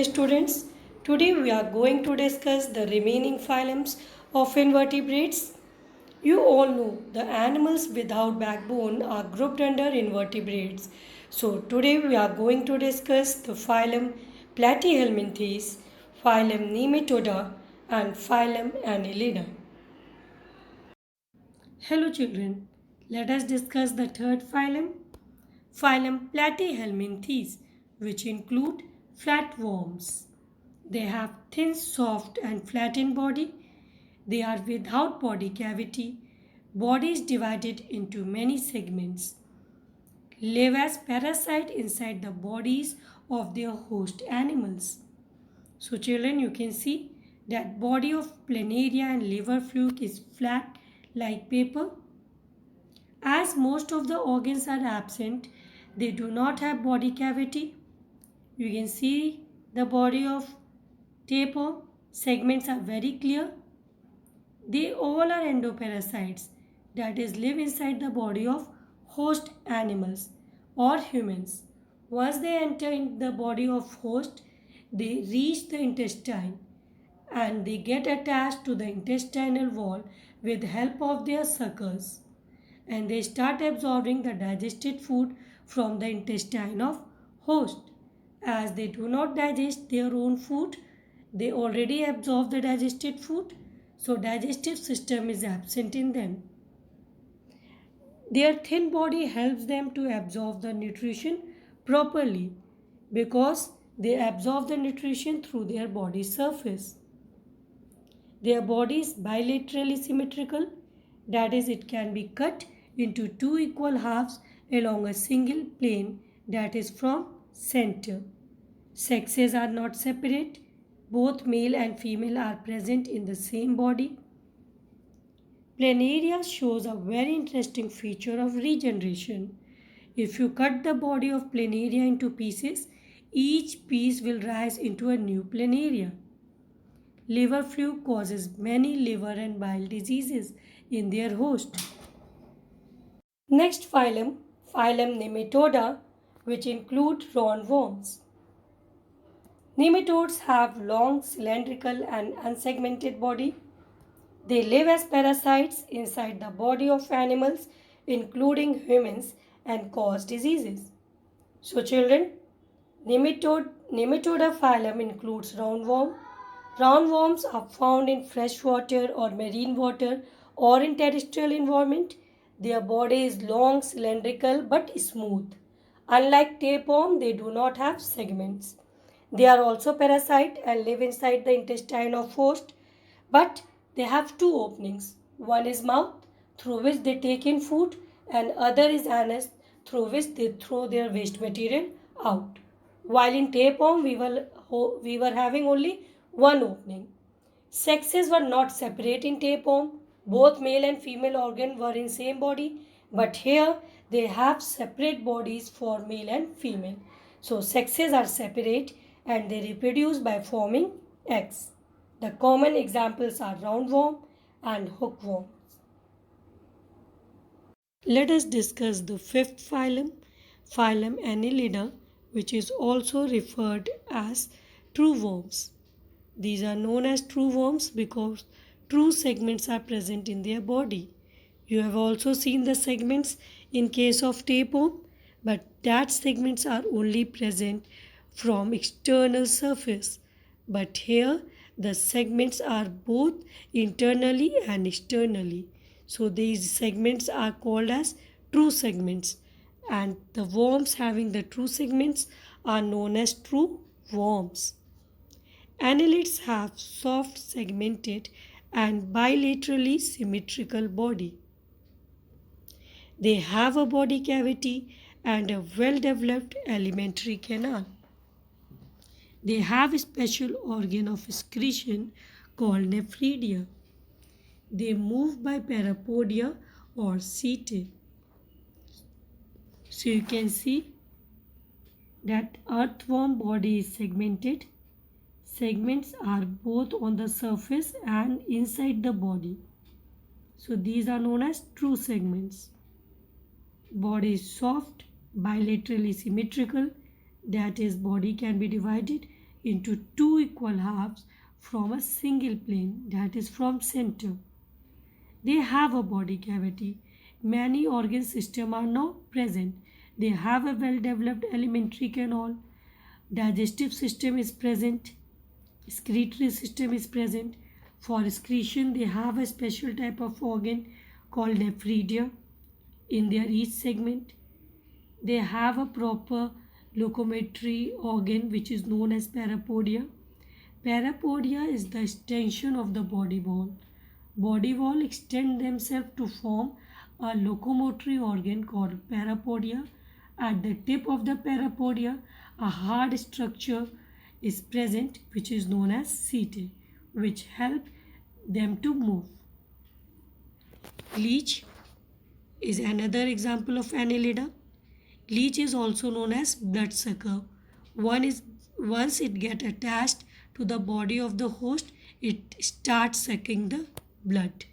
students. Today we are going to discuss the remaining phylums of invertebrates. You all know the animals without backbone are grouped under invertebrates. So today we are going to discuss the phylum Platyhelminthes, phylum Nematoda and phylum Annelida. Hello children, let us discuss the third phylum, phylum Platyhelminthes, which include flatworms. They have thin, soft and flattened body. They are without body cavity. Body is divided into many segments. Live as parasite inside the bodies of their host animals. So children, you can see that body of planaria and liver fluke is flat like paper. As most of the organs are absent, they do not have body cavity. You can see the body of tapeworm segments are very clear. They all are endoparasites, that is, live inside the body of host animals or humans. Once they enter in the body of host, they reach the intestine and they get attached to the intestinal wall with help of their suckers, and they start absorbing the digested food from the intestine of host. As they do not digest their own food, they already absorb the digested food, so digestive system is absent in them. Their thin body helps them to absorb the nutrition properly because they absorb the nutrition through their body surface. Their body is bilaterally symmetrical, that is, it can be cut into two equal halves along a single plane, that is from center. Sexes are not separate, both male and female are present in the same body. Planaria shows a very interesting feature of regeneration. If you cut the body of planaria into pieces, each piece will rise into a new planaria. Liver fluke causes many liver and bile diseases in their host. Next phylum, phylum Nematoda, which include roundworms. Nematodes have long, cylindrical and unsegmented body. They live as parasites inside the body of animals, including humans, and cause diseases. So children, Nematoda phylum includes roundworm. Roundworms are found in freshwater or marine water or in terrestrial environment. Their body is long, cylindrical but smooth. Unlike tapeworm, they do not have segments. They are also parasite and live inside the intestine of host, but they have two openings. One is mouth, through which they take in food, and other is anus, through which they throw their waste material out. While in tapeworm, we were having only one opening. Sexes were not separate in tapeworm. Both male and female organ were in same body, but here they have separate bodies for male and female. So sexes are separate and they reproduce by forming eggs. The common examples are roundworm and hookworm. Let us discuss the fifth phylum, phylum Annelida, which is also referred as true worms. These are known as true worms because true segments are present in their body. You have also seen the segments in case of tapeworm, but that segments are only present from external surface. But here the segments are both internally and externally. So these segments are called as true segments, and the worms having the true segments are known as true worms. Annelids have soft, segmented and bilaterally symmetrical body. They have a body cavity and a well-developed alimentary canal. They have a special organ of excretion called nephridia. They move by parapodia or setae. So you can see that earthworm body is segmented. Segments are both on the surface and inside the body. So these are known as true segments. Body is soft, bilaterally symmetrical, that is, body can be divided into two equal halves from a single plane, that is from center. They have a body cavity. Many organ systems are now present. They have a well-developed alimentary canal. Digestive system is present. Excretory system is present. For excretion, they have a special type of organ called nephridia in their each segment. They have a proper locomotory organ which is known as parapodia. Parapodia is the extension of the body wall. Body wall extend themselves to form a locomotory organ called parapodia. At the tip of the parapodia, a hard structure is present which is known as setae, which help them to move. Leech is another example of annelida. Leech is also known as bloodsucker. Once it gets attached to the body of the host, it starts sucking the blood.